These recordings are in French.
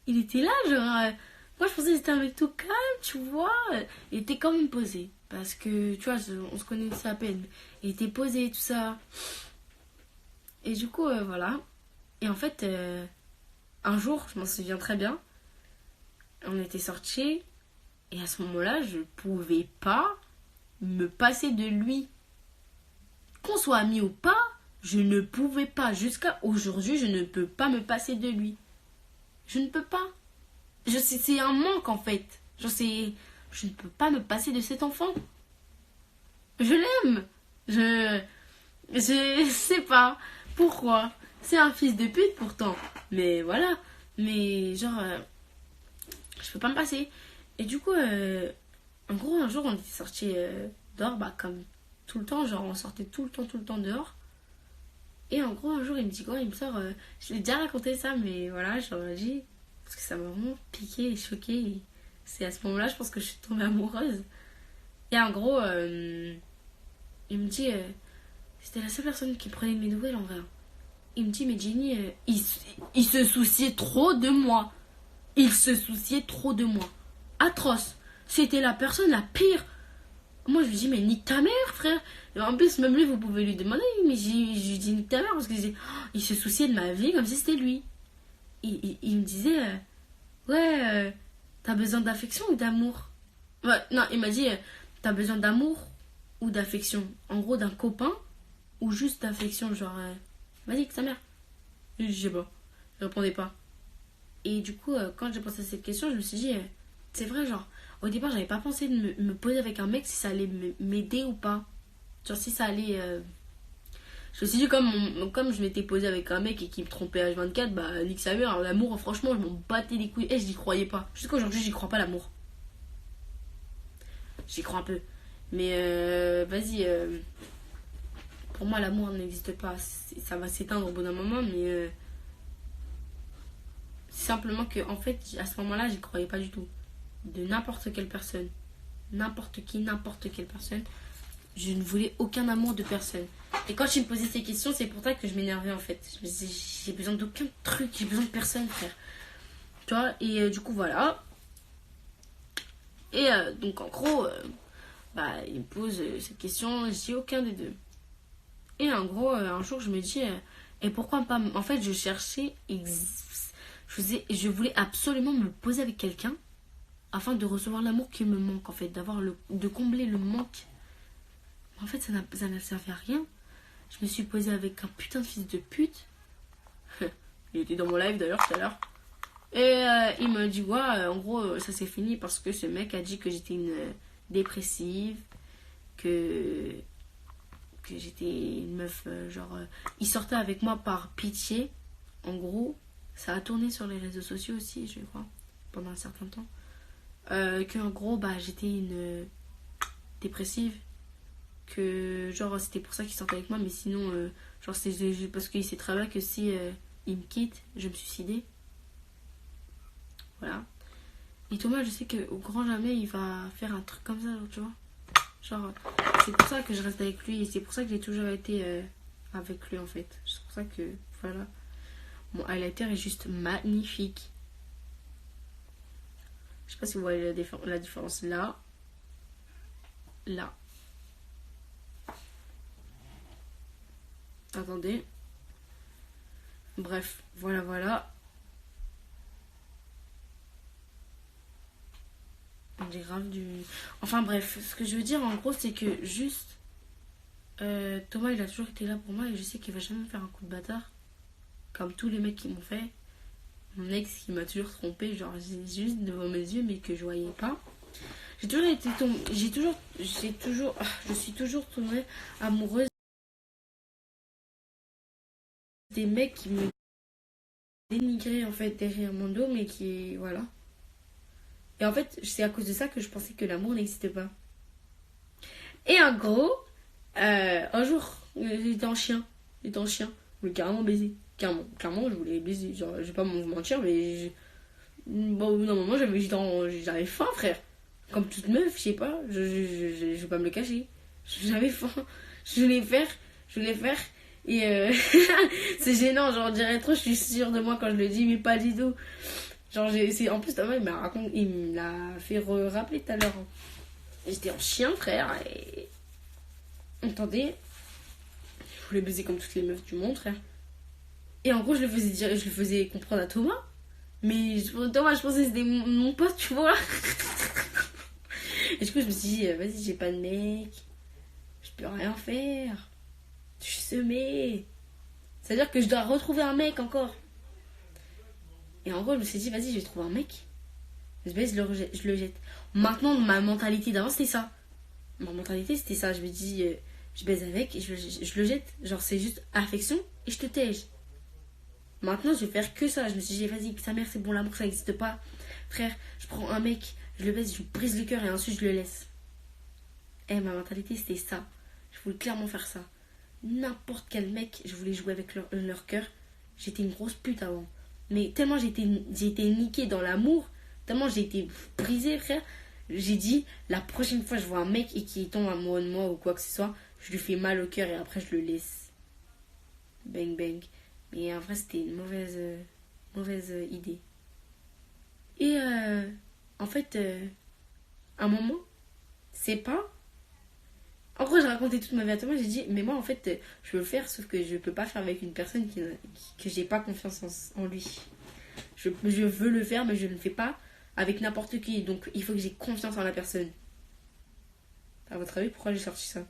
Il était là, genre. Moi, je pensais que c'était un mec tout calme, tu vois. Il était quand même posé. Parce que, tu vois, on se connaissait à peine. Il était posé, tout ça. Et du coup, voilà. Et en fait, un jour, je m'en souviens très bien, on était sortis. Et à ce moment-là, je pouvais pas me passer de lui. Qu'on soit amis ou pas, je ne pouvais pas. Jusqu'à aujourd'hui, je ne peux pas me passer de lui. Je ne peux pas. Je sais, c'est un manque en fait. Je ne peux pas me passer de cet enfant. Je l'aime. Je sais pas pourquoi. C'est un fils de pute pourtant. Mais voilà. Mais genre, je peux pas me passer. Et du coup, en gros, un jour, on était sortis dehors, bah, comme tout le temps. Genre, on sortait tout le temps dehors. Et en gros, un jour, il me dit quoi? Il me sort. Je l'ai déjà raconté ça, mais voilà, je l'ai dit. Parce que ça m'a vraiment piqué et choqué. Et c'est à ce moment-là, je pense que je suis tombée amoureuse. Et en gros, il me dit. C'était la seule personne qui prenait de mes nouvelles en vrai. Il me dit, mais Jenny, il se souciait trop de moi. Il se souciait trop de moi. Atroce. C'était la personne la pire. Moi, je lui dis, mais nique ta mère, frère. Et en plus, même lui, vous pouvez lui demander, mais je lui dis, nique ta mère, parce que il se souciait de ma vie comme si c'était lui. Il me disait, ouais, t'as besoin d'affection ou d'amour? Ouais, non, il m'a dit, t'as besoin d'amour ou d'affection? En gros, d'un copain ou juste d'affection, genre, vas-y, que sa mère. Je sais pas. Je répondais pas. Et du coup, quand j'ai pensé à cette question, je me suis dit, c'est vrai, genre, au départ, j'avais pas pensé de me poser avec un mec si ça allait m'aider ou pas. Genre, si ça allait. Je me suis dit, comme je m'étais posée avec un mec et qui me trompait H24, bah, nique sa mère, l'amour, franchement, je m'en battais les couilles. Et je n'y croyais pas. Jusqu'à aujourd'hui, j'y crois pas, l'amour. J'y crois un peu. Mais, vas-y, pour moi, l'amour n'existe pas. Ça va s'éteindre au bout d'un moment, mais. Simplement que, en fait, à ce moment-là, j'y croyais pas du tout. De n'importe quelle personne. N'importe qui, n'importe quelle personne. Je ne voulais aucun amour de personne. Et quand tu me posais ces questions, c'est pour ça que je m'énervais en fait. Je me disais, j'ai besoin d'aucun truc, j'ai besoin de personne, frère. Tu vois, et du coup, voilà. Et donc, en gros, bah, il me pose cette question, je dis aucun des deux. Et en gros, un jour, je me dis, et pourquoi pas. En fait, je cherchais, je voulais absolument me poser avec quelqu'un afin de recevoir l'amour qui me manque, en fait, de combler le manque. Mais en fait, ça n'a servi à rien. Je me suis posée avec un putain de fils de pute. Il était dans mon live d'ailleurs tout à l'heure. Et il m'a dit, ouais, en gros, ça s'est fini parce que ce mec a dit que j'étais une dépressive, que j'étais une meuf, genre... il sortait avec moi par pitié. En gros, ça a tourné sur les réseaux sociaux aussi, je crois, pendant un certain temps. Que en gros, bah, j'étais une dépressive. Que genre c'était pour ça qu'il sortait avec moi, mais sinon genre c'est parce qu'il sait très bien que si il me quitte, je vais me suicider. Voilà. Et Thomas, je sais qu'au grand jamais il va faire un truc comme ça, tu vois. Genre c'est pour ça que je reste avec lui et c'est pour ça que j'ai toujours été avec lui en fait. C'est pour ça que voilà. Mon highlighter est juste magnifique. Je sais pas si vous voyez la différence là. Là. Attendez. Bref, voilà. On dit grave du... Enfin bref, ce que je veux dire en gros c'est que juste... Thomas il a toujours été là pour moi et je sais qu'il va jamais me faire un coup de bâtard. Comme tous les mecs qui m'ont fait. Mon ex qui m'a toujours trompé, genre juste devant mes yeux mais que je voyais pas. J'ai toujours été tombée... Je suis toujours tombée amoureuse des mecs qui me dénigraient en fait derrière mon dos mais qui... Voilà. Et en fait, c'est à cause de ça que je pensais que l'amour n'existait pas. Et en gros, un jour, j'étais en chien. Je voulais carrément baiser. Clairement, je voulais baiser. Genre, je vais pas me mentir, mais... Bon, au bout d'un moment, j'avais faim, frère. Comme toute meuf, je sais pas. Je vais pas me le cacher. J'avais faim. Je voulais faire. Et c'est gênant, genre, on dirait trop, je suis sûre de moi quand je le dis, mais pas du tout. Genre, en plus, Thomas, il me l'a fait rappeler tout à l'heure. Hein. J'étais en chien, frère, et... Attendez. Je voulais baiser comme toutes les meufs du monde, frère. Et en gros, je le faisais comprendre à Thomas. Mais Thomas, je pensais que c'était mon pote, tu vois. Et du coup, je me suis dit, vas-y, j'ai pas de mec. Je peux rien faire. Je suis semée. C'est-à-dire que je dois retrouver un mec encore. Et en gros, je me suis dit, vas-y, je vais trouver un mec. Je baise, je le jette. Maintenant, ma mentalité d'avant, c'était ça. Ma mentalité, c'était ça. Je me dis, je baise avec et je le jette. Genre, c'est juste affection et je te tège. Maintenant, je vais faire que ça. Je me suis dit, vas-y, sa mère, c'est bon, l'amour, ça n'existe pas. Frère, je prends un mec, je le baise, je lui brise le cœur et ensuite je le laisse. Ma mentalité, c'était ça. Je voulais clairement faire ça. N'importe quel mec, je voulais jouer avec leur cœur. J'étais une grosse pute avant. Mais tellement j'ai été niquée dans l'amour, tellement j'ai été brisée, frère. J'ai dit, la prochaine fois je vois un mec et qui tombe amoureux de moi ou quoi que ce soit, je lui fais mal au cœur et après je le laisse. Bang bang. Mais en vrai, c'était une mauvaise idée. Et en fait, à un moment, c'est pas... En gros, j'ai raconté toute ma vie à Thomas, j'ai dit, mais moi, en fait, je veux le faire, sauf que je peux pas faire avec une personne que j'ai pas confiance en lui. Je veux le faire, mais je ne le fais pas avec n'importe qui. Donc, il faut que j'ai confiance en la personne. À votre avis, pourquoi j'ai sorti ça?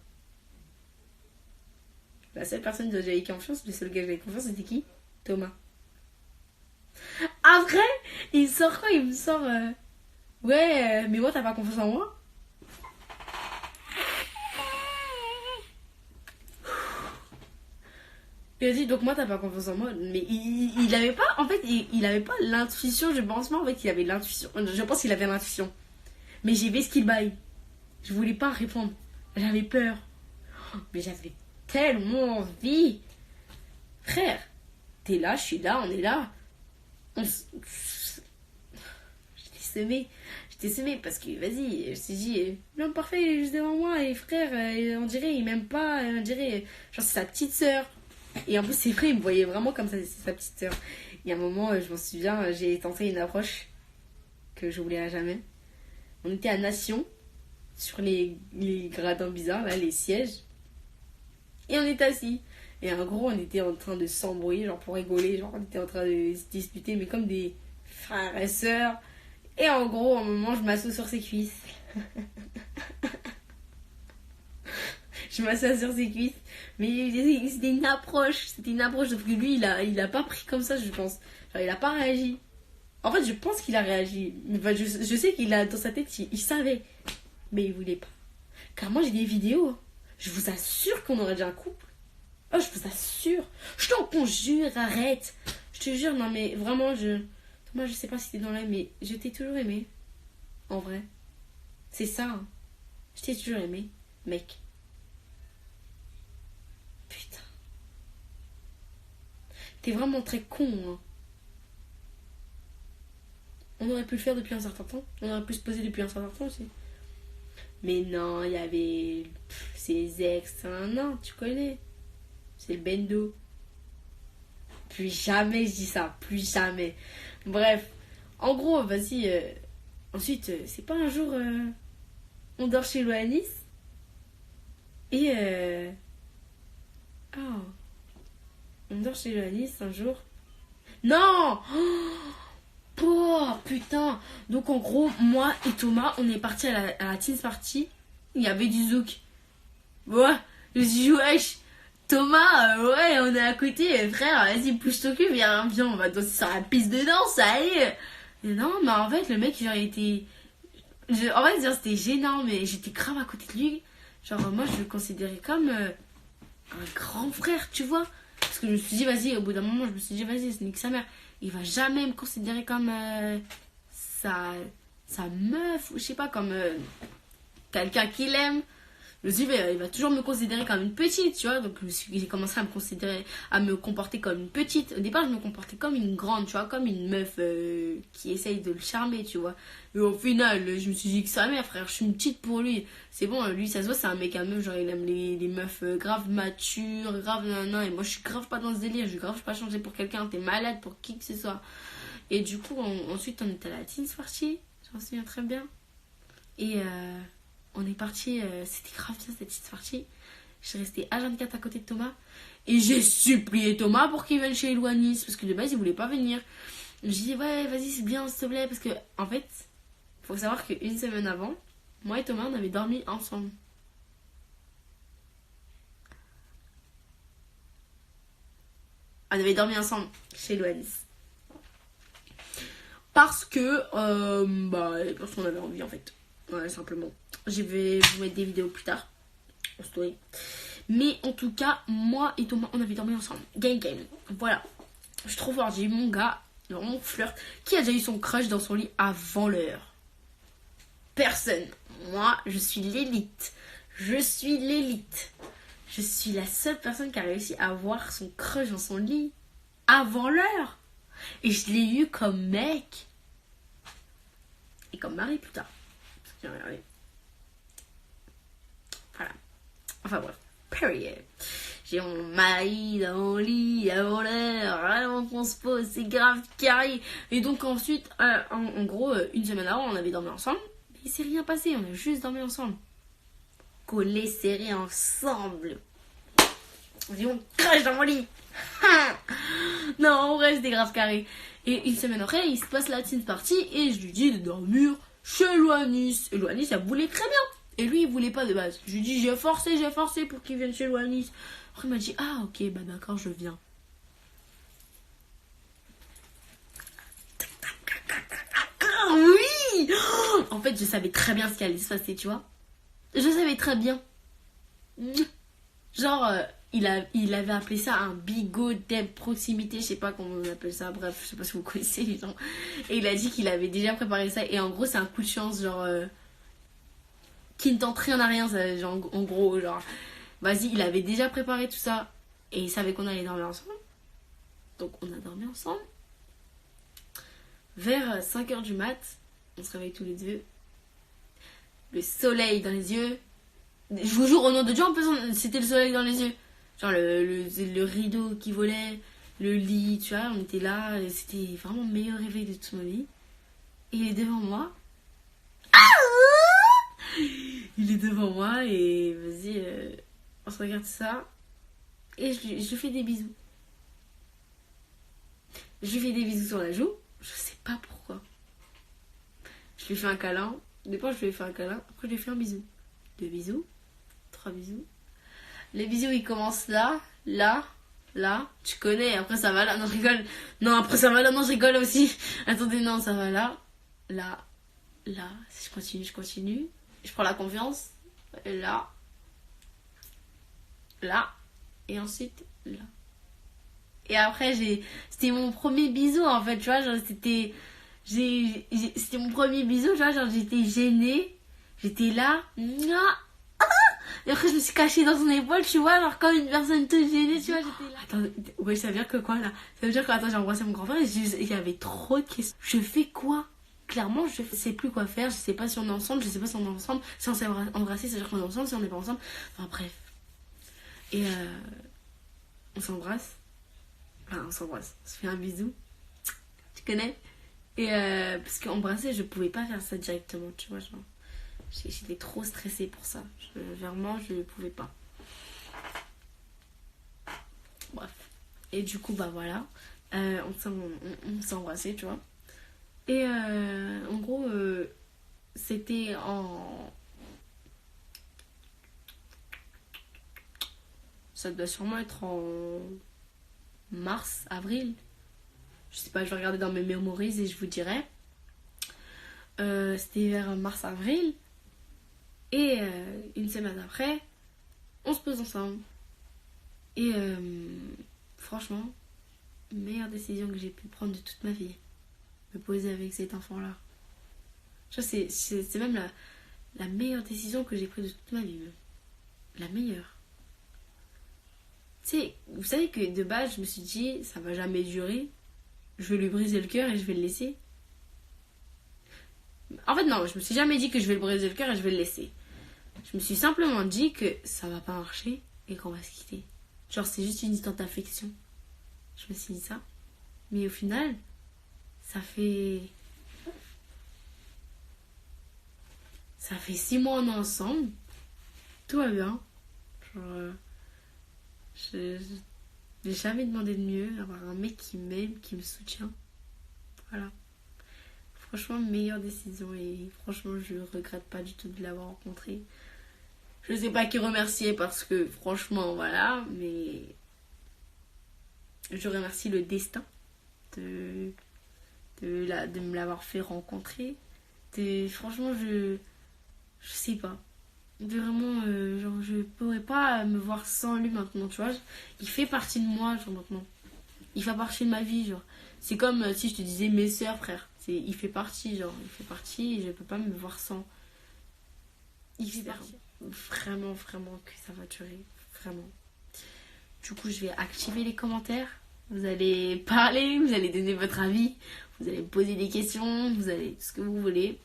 La seule personne dont j'avais confiance, le seul gars que j'avais confiance, c'était qui? Thomas. Après, il sort quoi? Il me sort... Ouais, mais moi, t'as pas confiance en moi? Il a dit, donc moi, t'as pas confiance en moi. Mais il avait pas... En fait, il avait pas l'intuition, je pense pas. En fait, il avait l'intuition. Je pense qu'il avait l'intuition. Mais j'ai vu ce qu'il baille. Je voulais pas répondre. J'avais peur. Mais j'avais tellement envie. Frère, t'es là, je suis là, on est là. J'étais semée parce que, vas-y, je me suis dit, l'homme parfait, il est juste devant moi. Et frère, on dirait, il m'aime pas. On dirait, genre, c'est sa petite sœur. Et en plus, c'est vrai, il me voyait vraiment comme ça, c'est sa petite sœur. Il y a un moment, je m'en souviens, j'ai tenté une approche que j'oublierai jamais. On était à Nation, sur les gradins bizarres, là, les sièges. Et on était assis. Et en gros, on était en train de s'embrouiller, genre pour rigoler, genre on était en train de se disputer, mais comme des frères et sœurs. Et en gros, à un moment, je m'assois sur ses cuisses. Je m'assois sur ses cuisses. Mais c'était une approche. C'était une approche. Sauf que lui, il a pas pris comme ça, je pense. Genre, il a pas réagi. En fait, je pense qu'il a réagi. Mais enfin, je sais qu'il a dans sa tête, il savait. Mais il voulait pas. Car moi, j'ai des vidéos. Je vous assure qu'on aurait déjà un couple. Oh, je vous assure. Je t'en conjure, arrête. Je te jure, non mais vraiment, moi, je sais pas si t'es dans l'air, mais je t'ai toujours aimé. En vrai. C'est ça. Hein. Je t'ai toujours aimé, mec. Putain. T'es vraiment très con, hein. On aurait pu le faire depuis un certain temps. On aurait pu se poser depuis un certain temps aussi. Mais non, il y avait ses ex. Non, tu connais. C'est le bendo. Plus jamais je dis ça. Plus jamais. Bref. En gros, vas-y. Ensuite, c'est pas un jour... on dort chez Loanis. Et... Oh. On dort chez Loanis un jour. Non. Oh putain. Donc en gros, moi et Thomas, on est partis à la teens party. Il y avait du zouk. Ouais. Je me suis dit, wesh. Thomas, ouais, on est à côté, frère, vas-y, pousse ton cul, viens, on va danser sur la piste de danse, allez. Et non, mais en fait, le mec, genre, il était... En fait, genre, c'était gênant, mais j'étais grave à côté de lui. Genre, moi, je le considérais comme un grand frère, tu vois. Parce que je me suis dit, vas-y, au bout d'un moment, je me suis dit, vas-y, c'est nique sa mère. Il va jamais me considérer comme sa meuf, ou je sais pas, comme quelqu'un qu'il aime. Je me suis dit, il va toujours me considérer comme une petite, tu vois. Donc, j'ai commencé à me comporter comme une petite. Au départ, je me comportais comme une grande, tu vois, comme une meuf qui essaye de le charmer, tu vois. Et au final, je me suis dit que ça, mère, frère, je suis une petite pour lui. C'est bon, lui, ça se voit, c'est un mec à meuf, genre, il aime les meufs grave matures, grave, non, et moi, je suis grave pas dans ce délire, je suis grave pas changée pour quelqu'un, t'es malade pour qui que ce soit. Et du coup, ensuite, on était à la teens party. J'en souviens très bien. Et on est parti. C'était grave bien cette teens party. Je suis restée H24 à côté de Thomas. Et j'ai supplié Thomas pour qu'il vienne chez Eloanis. Parce que de base, il voulait pas venir. Je lui ai dit, ouais, vas-y, c'est bien, s'il te plaît. Parce que, en fait, faut savoir qu'une semaine avant, moi et Thomas, on avait dormi ensemble. On avait dormi ensemble chez Eloanis. Parce que, parce qu'on avait envie, en fait. Ouais, simplement. Je vais vous mettre des vidéos plus tard. En story. Mais en tout cas, moi et Thomas, on avait dormi ensemble. Gang. Voilà. Je suis trop fort. J'ai eu mon gars, mon flirt, qui a déjà eu son crush dans son lit avant l'heure. Personne. Moi, je suis l'élite. Je suis la seule personne qui a réussi à avoir son crush dans son lit avant l'heure. Et je l'ai eu comme mec. Et comme mari plus tard. Voilà. Enfin bref. Period. J'ai mon mari dans mon lit avant l'heure. Avant qu'on se pose. C'est grave carré. Et donc ensuite, en gros, une semaine avant, on avait dormi ensemble. Mais il s'est rien passé. On a juste dormi ensemble. Collés, serrés ensemble. J'ai mon crush dans mon lit. Non, en vrai, c'était grave carré. Et une semaine après, il se passe la teens party et je lui dis de dormir chez Eloanis. Eloanis, ça voulait très bien. Et lui, il voulait pas de base. Je lui dis, j'ai forcé pour qu'il vienne chez Eloanis. Après, il m'a dit, ah, ok, bah d'accord, je viens. Oui! En fait, je savais très bien ce qui allait se passer, tu vois. Je savais très bien. Genre, il avait appelé ça un bigot de proximité, je sais pas comment on appelle ça, bref, je sais pas si vous connaissez les gens. Et il a dit qu'il avait déjà préparé ça, et en gros, c'est un coup de chance, genre, qui ne tente rien à rien, ça, genre, en gros, genre, vas-y, il avait déjà préparé tout ça, et il savait qu'on allait dormir ensemble. Donc, on a dormi ensemble. Vers 5h du mat, on se réveille tous les deux. Le soleil dans les yeux. Je vous jure, au nom de Dieu, en plus, c'était le soleil dans les yeux. Genre le rideau qui volait, le lit, tu vois, on était là. C'était vraiment le meilleur réveil de toute ma vie. Et il est devant moi. Il est devant moi et vas-y, on se regarde ça. Et je lui fais des bisous. Je lui fais des bisous sur la joue. Je sais pas pourquoi. Je lui fais un câlin. D'abord, je lui fais un câlin. Après, je lui fais un bisou. 2 bisous. 3 bisous. Les bisous, ils commencent là. Tu connais. Après, ça va là. Non, je rigole. Non, après, ça va là. Non, je rigole aussi. Attendez, non, ça va là. Là. Je continue. Je prends la confiance. Là. Et ensuite, là. Et après, c'était mon premier bisou, en fait, tu vois, genre, c'était mon premier bisou, tu vois, genre, j'étais gênée, j'étais là, et après, je me suis cachée dans son épaule, tu vois, genre, comme une personne toute gênée, tu vois, j'étais là. Attends, ouais, ça veut dire que quoi, là? Ça veut dire que, attends, j'ai embrassé mon grand frère, et il y avait trop de questions. Je fais quoi? Clairement, je sais plus quoi faire, je sais pas si on est ensemble, je sais pas si on est ensemble, si on s'est embrassé, ça veut dire qu'on est ensemble, si on n'est pas ensemble, enfin, bref. Et, on s'embrasse. Enfin, on s'embrasse, on se fait un bisou. Tu connais? Et parce qu'embrasser, je pouvais pas faire ça directement, tu vois. Genre, j'étais trop stressée pour ça. Vraiment, je ne pouvais pas. Bref. Et du coup, bah voilà. On s'est embrassé, tu vois. Et en gros, c'était en... Ça doit sûrement être en mars, avril. Je sais pas, je vais regarder dans mes memories et je vous dirai. C'était vers mars-avril. Et une semaine après, on se pose ensemble. Et franchement, meilleure décision que j'ai pu prendre de toute ma vie. Me poser avec cet enfant-là. C'est même la meilleure décision que j'ai prise de toute ma vie. Même. La meilleure. Tu sais, vous savez que de base, je me suis dit, ça va jamais durer. Je vais lui briser le cœur et je vais le laisser. En fait, non, je me suis jamais dit que je vais le briser le cœur et je vais le laisser. Je me suis simplement dit que ça va pas marcher et qu'on va se quitter. Genre, c'est juste une histoire d'affection. Je me suis dit ça. Mais au final, Ça fait... Ça fait 6 mois on est ensemble. Tout va bien. Genre, je n'ai jamais demandé de mieux. Avoir un mec qui m'aime, qui me soutient. Voilà. Franchement, meilleure décision. Et franchement, je regrette pas du tout de l'avoir rencontré. Je sais pas qui remercier parce que franchement, voilà. Mais je remercie le destin de me l'avoir fait rencontrer. Franchement, je sais pas. Vraiment, genre, je pourrais pas me voir sans lui maintenant, tu vois. Il fait partie de moi, genre, maintenant. Il fait partie de ma vie, genre. C'est comme si je te disais mes soeurs, frère. Il fait partie, genre. Il fait partie et je peux pas me voir sans. Il fait partie. Vraiment, vraiment que ça va durer. Vraiment. Du coup, je vais activer les commentaires. Vous allez parler, vous allez donner votre avis. Vous allez me poser des questions. Vous allez ce que vous voulez.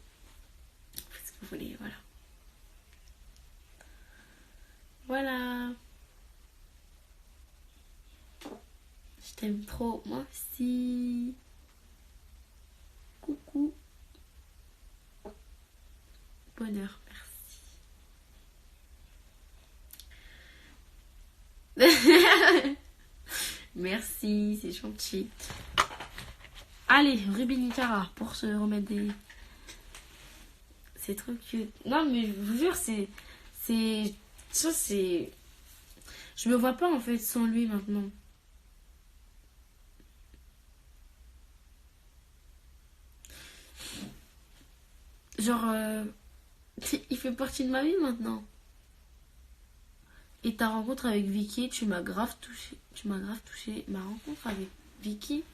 Faites ce que vous voulez, voilà. Voilà. Je t'aime trop. Moi aussi. Coucou. Bonheur. Merci. Merci, c'est gentil. Allez, Ruby Nicara pour se remettre des... C'est trop cute. Non, mais je vous jure, ça, c'est... Je me vois pas, en fait, sans lui, maintenant. Genre, il fait partie de ma vie, maintenant. Et ta rencontre avec Vicky, tu m'as grave touché. Ma rencontre avec Vicky...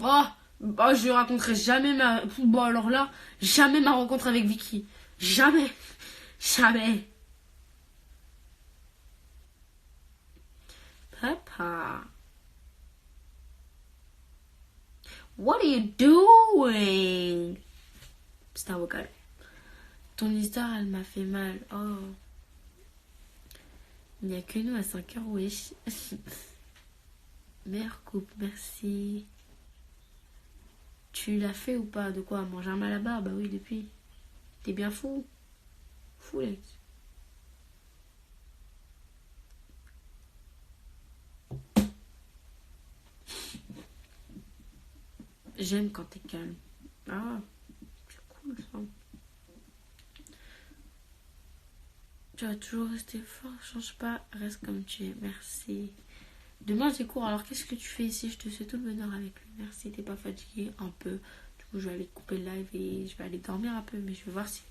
Oh, bah, je raconterai jamais ma... Bon, alors là, jamais ma rencontre avec Vicky. Jamais. Jamais. Papa. What are you doing? C'est un vocal. Ton histoire, elle m'a fait mal. Oh. Il n'y a que nous à 5 heures, wesh. Meilleure coupe, merci. Tu l'as fait ou pas? De quoi? Manger un malabar? Bah oui, depuis. T'es bien fou? Fou, Lex. J'aime quand t'es calme. Ah, c'est cool ça. Tu vas toujours rester fort, change pas, reste comme tu es. Merci. Demain j'ai cours, alors qu'est-ce que tu fais ici? Je te souhaite tout le bonheur avec lui. Merci, t'es pas fatigué? Un peu. Du coup, je vais aller couper le live et je vais aller dormir un peu, mais je vais voir si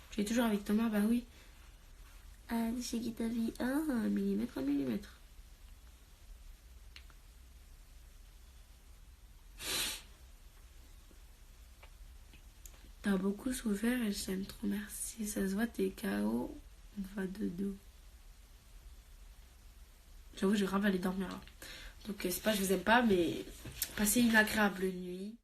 tu es toujours avec Thomas. Bah oui. Ah, c'est qui ta vie? 1 millimètre. T'as beaucoup souffert et j'aime trop, merci. Ça se voit, t'es KO. On va de dos. J'avoue, j'ai grave aller dormir là. Donc, c'est pas que je vous aime pas, mais passez une agréable nuit.